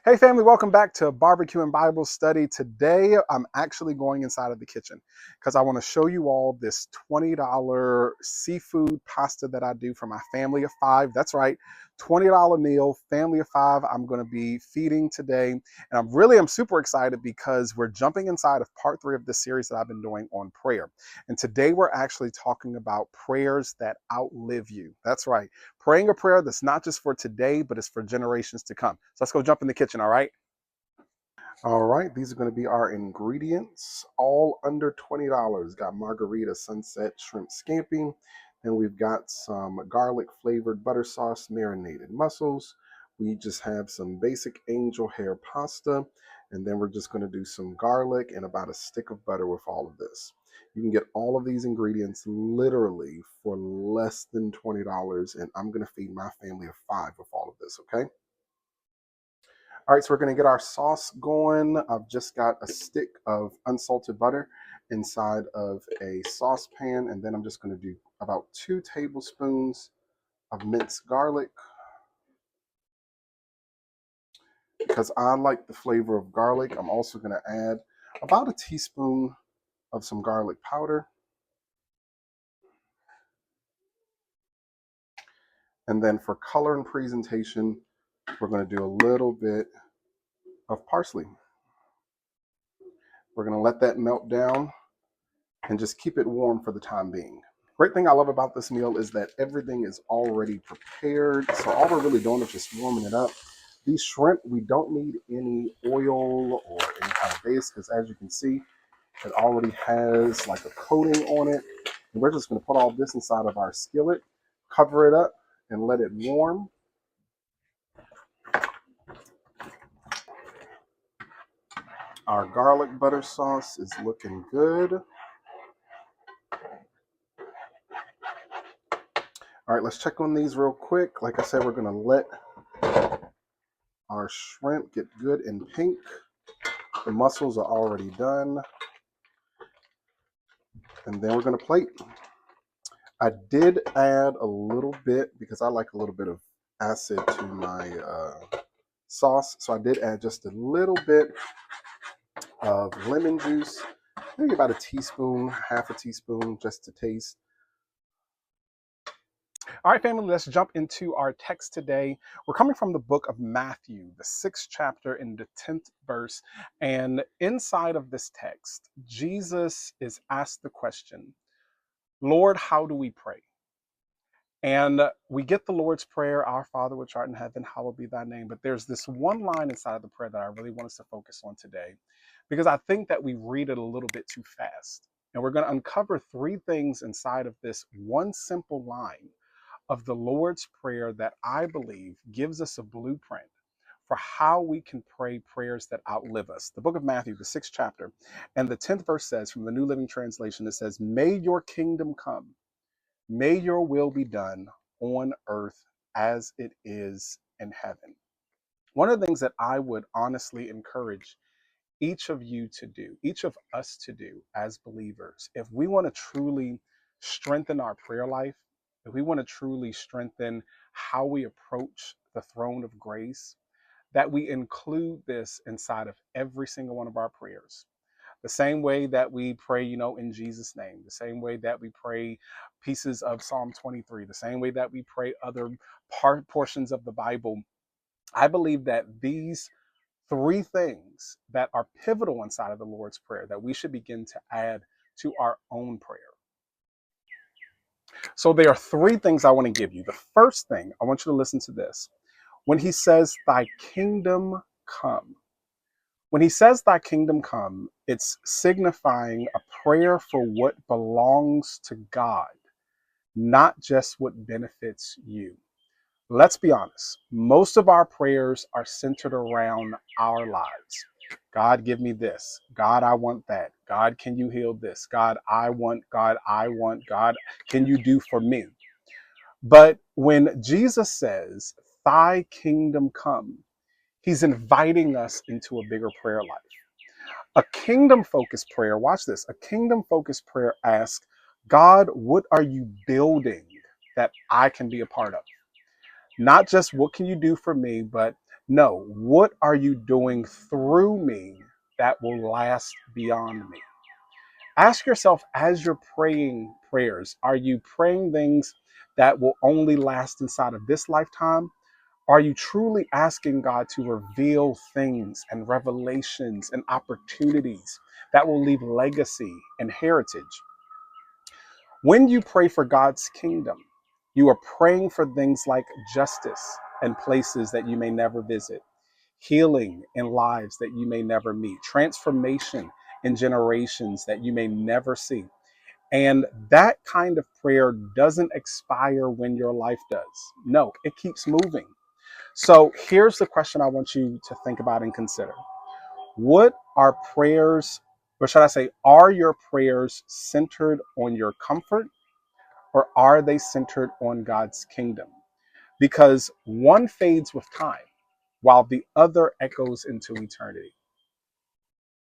Hey family, welcome back to Barbecue and Bible Study. Today I'm actually going inside of the kitchen because I want to show you all this $20 seafood pasta that I do for my family of five. That's right, $20 meal, family of five. I'm going to be feeding today. And I'm super excited because we're jumping inside of part 3 of this series that I've been doing on prayer. And today we're actually talking about prayers that outlive you. That's right. Praying a prayer that's not just for today, but it's for generations to come. So let's go jump in the kitchen, all right? All right, these are going to be our ingredients, all under $20. Got margarita sunset shrimp scampi. Then we've got some garlic flavored butter sauce marinated mussels. We just have some basic angel hair pasta. And then we're just going to do some garlic and about a stick of butter with all of this. You can get all of these ingredients literally for less than $20. And I'm going to feed my family of five with all of this, okay? All right, so we're going to get our sauce going. I've just got a stick of unsalted butter inside of a saucepan, and then I'm just going to do about 2 tablespoons of minced garlic because I like the flavor of garlic. I'm also going to add about a teaspoon of some garlic powder. And then for color and presentation, we're going to do a little bit of parsley. We're going to let that melt down and just keep it warm for the time being. Great thing I love about this meal is that everything is already prepared. So all we're really doing is just warming it up. These shrimp, we don't need any oil or any kind of base because as you can see, it already has like a coating on it. And we're just going to put all this inside of our skillet, cover it up, and let it warm. Our garlic butter sauce is looking good. All right, let's check on these real quick. Like I said, we're going to let our shrimp get good and pink. The mussels are already done. And then we're going to plate. I did add a little bit because I like a little bit of acid to my sauce. So I did add just a little bit of lemon juice, maybe about a teaspoon, half a teaspoon just to taste. All right, family, let's jump into our text today. We're coming from the book of Matthew, the 6th chapter and the 10th verse. And inside of this text, Jesus is asked the question, Lord, how do we pray? And we get the Lord's Prayer, Our Father which art in heaven, hallowed be thy name. But there's this one line inside of the prayer that I really want us to focus on today, because I think that we read it a little bit too fast. And we're going to uncover 3 things inside of this one simple line of the Lord's Prayer that I believe gives us a blueprint for how we can pray prayers that outlive us. The book of Matthew, the 6th chapter, and the 10th verse says, from the New Living Translation, it says, may your kingdom come. May your will be done on earth as it is in heaven. One of the things that I would honestly encourage each of you to do, each of us to do as believers, if we want to truly strengthen our prayer life, if we want to truly strengthen how we approach the throne of grace, that we include this inside of every single one of our prayers. The same way that we pray, in Jesus' name, the same way that we pray pieces of Psalm 23, the same way that we pray other portions of the Bible. I believe that these 3 things that are pivotal inside of the Lord's Prayer that we should begin to add to our own prayer. So there are 3 things I want to give you. The first thing, I want you to listen to this. When he says, thy kingdom come. When he says thy kingdom come, it's signifying a prayer for what belongs to God, not just what benefits you. Let's be honest. Most of our prayers are centered around our lives. God, give me this. God, I want that. God, can you heal this? God, I want. God, I want. God, can you do for me? But when Jesus says, thy kingdom come, he's inviting us into a bigger prayer life. A kingdom focused prayer, watch this. A kingdom focused prayer asks, God, what are you building that I can be a part of? Not just what can you do for me, but No, what are you doing through me that will last beyond me? Ask yourself as you're praying prayers, are you praying things that will only last inside of this lifetime? Are you truly asking God to reveal things and revelations and opportunities that will leave legacy and heritage? When you pray for God's kingdom, you are praying for things like justice and places that you may never visit, healing in lives that you may never meet, transformation in generations that you may never see. And that kind of prayer doesn't expire when your life does. No, it keeps moving. So here's the question I want you to think about and consider. What are prayers, or should I say, are your prayers centered on your comfort, or are they centered on God's kingdom? Because one fades with time while the other echoes into eternity.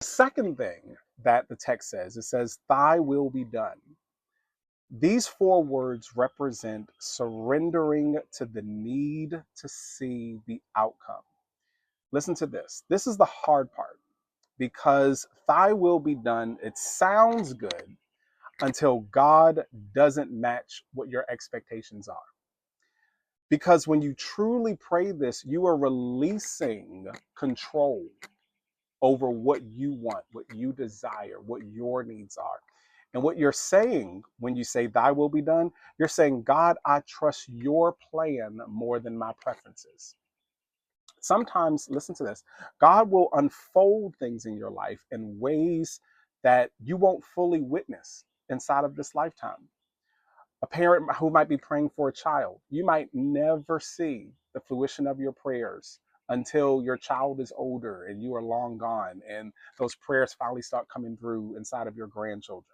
The second thing that the text says, it says, Thy will be done. These four words represent surrendering to the need to see the outcome. Listen to this. This is the hard part because thy will be done, it sounds good until God doesn't match what your expectations are. Because when you truly pray this, you are releasing control over what you want, what you desire, what your needs are. And what you're saying when you say, Thy will be done, you're saying, God, I trust your plan more than my preferences. Sometimes, listen to this, God will unfold things in your life in ways that you won't fully witness inside of this lifetime. A parent who might be praying for a child, you might never see the fruition of your prayers until your child is older and you are long gone and those prayers finally start coming through inside of your grandchildren.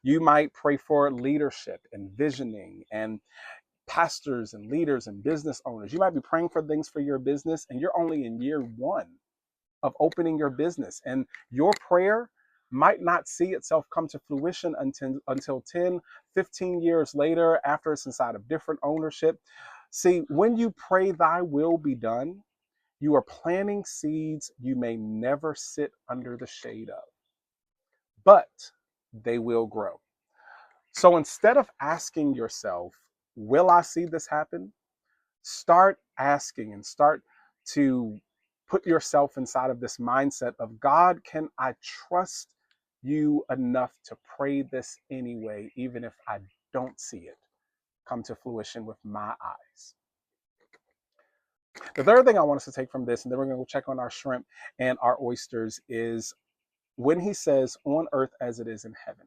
You might pray for leadership and visioning and pastors and leaders and business owners. You might be praying for things for your business and you're only in year one of opening your business. And your prayer might not see itself come to fruition until 10, 15 years later after it's inside of different ownership. See, when you pray thy will be done, you are planting seeds you may never sit under the shade of, but they will grow. So instead of asking yourself, will I see this happen? Start asking and start to put yourself inside of this mindset of, God, can I trust you enough to pray this anyway, even if I don't see it come to fruition with my eyes? The third thing I want us to take from this, and then we're going to go check on our shrimp and our oysters, is when he says, on earth as it is in heaven.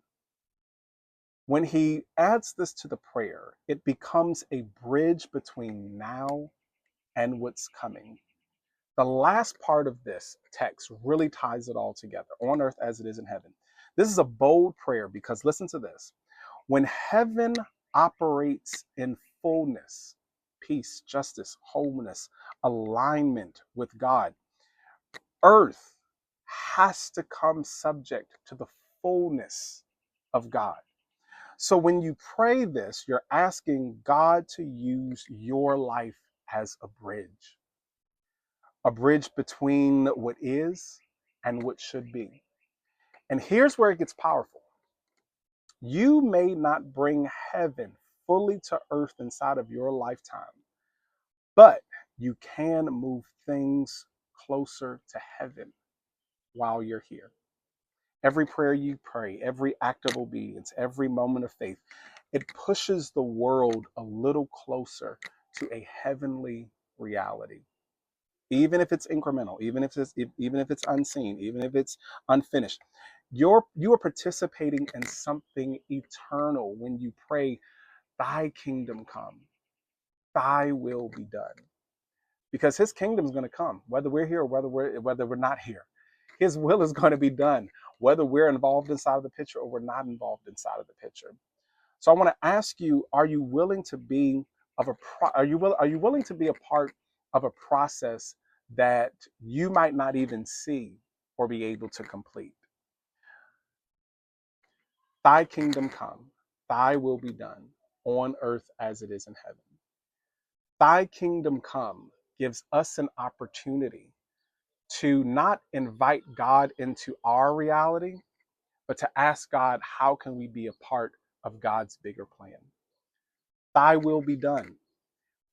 When he adds this to the prayer, it becomes a bridge between now and what's coming. The last part of this text really ties it all together, on earth as it is in heaven. This is a bold prayer because listen to this. When heaven operates in fullness, peace, justice, wholeness, alignment with God, earth has to come subject to the fullness of God. So when you pray this, you're asking God to use your life as a bridge between what is and what should be. And here's where it gets powerful. You may not bring heaven fully to earth inside of your lifetime, but you can move things closer to heaven while you're here. Every prayer you pray, every act of obedience, every moment of faith, it pushes the world a little closer to a heavenly reality. Even if it's incremental, even if it's unseen, even if it's unfinished, you are participating in something eternal when you pray, Thy kingdom come, Thy will be done, because His kingdom is going to come, whether we're here or whether we're not here. His will is going to be done, whether we're involved inside of the picture or we're not involved inside of the picture. So I want to ask you: are you willing to be are you willing to be a part of a process that you might not even see or be able to complete? Thy kingdom come, thy will be done on earth as it is in heaven. Thy kingdom come gives us an opportunity to not invite God into our reality, but to ask God, how can we be a part of God's bigger plan? Thy will be done.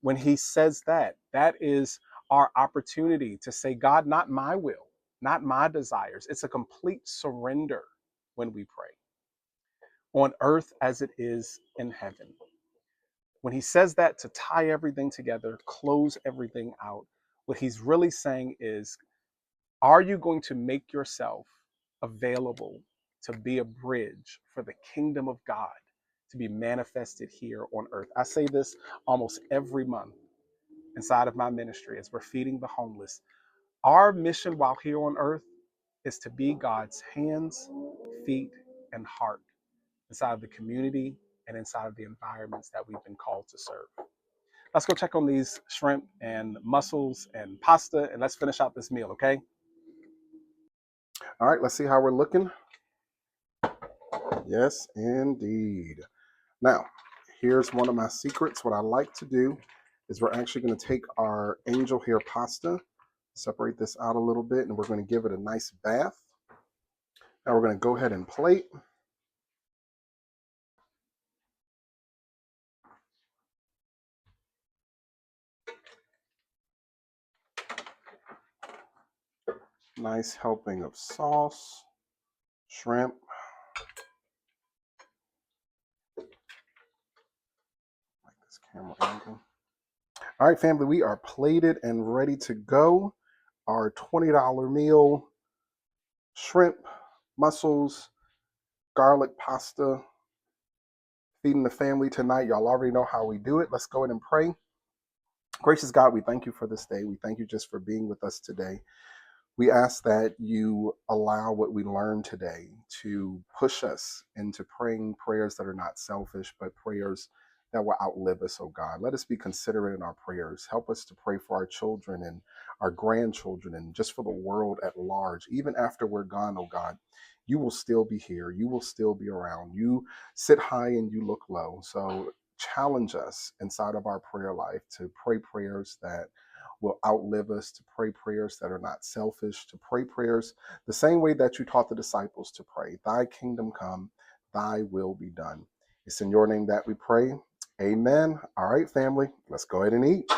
When he says that, that is our opportunity to say, God, not my will, not my desires. It's a complete surrender when we pray, on earth as it is in heaven. When he says that, to tie everything together, close everything out, what he's really saying is, are you going to make yourself available to be a bridge for the kingdom of God to be manifested here on earth? I say this almost every month inside of my ministry as we're feeding the homeless. Our mission while here on earth is to be God's hands, feet, and heart inside of the community and inside of the environments that we've been called to serve. Let's go check on these shrimp and mussels and pasta, and let's finish out this meal, okay? All right, let's see how we're looking. Yes, indeed. Now, here's one of my secrets. What I like to do is we're actually going to take our angel hair pasta, separate this out a little bit, and we're going to give it a nice bath. Now we're going to go ahead and plate. Nice helping of sauce, shrimp. Like this camera angle. All right, family, we are plated and ready to go. Our $20 meal, shrimp, mussels, garlic pasta, feeding the family tonight. Y'all already know how we do it. Let's go ahead and pray. Gracious God, we thank you for this day. We thank you just for being with us today. We ask that you allow what we learned today to push us into praying prayers that are not selfish, but prayers that will outlive us, oh God. Let us be considerate in our prayers. Help us to pray for our children and our grandchildren and just for the world at large. Even after we're gone, oh God, you will still be here. You will still be around. You sit high and you look low. So challenge us inside of our prayer life to pray prayers that will outlive us, to pray prayers that are not selfish, to pray prayers the same way that you taught the disciples to pray. Thy kingdom come, thy will be done. It's in your name that we pray. Amen. All right, family, let's go ahead and eat.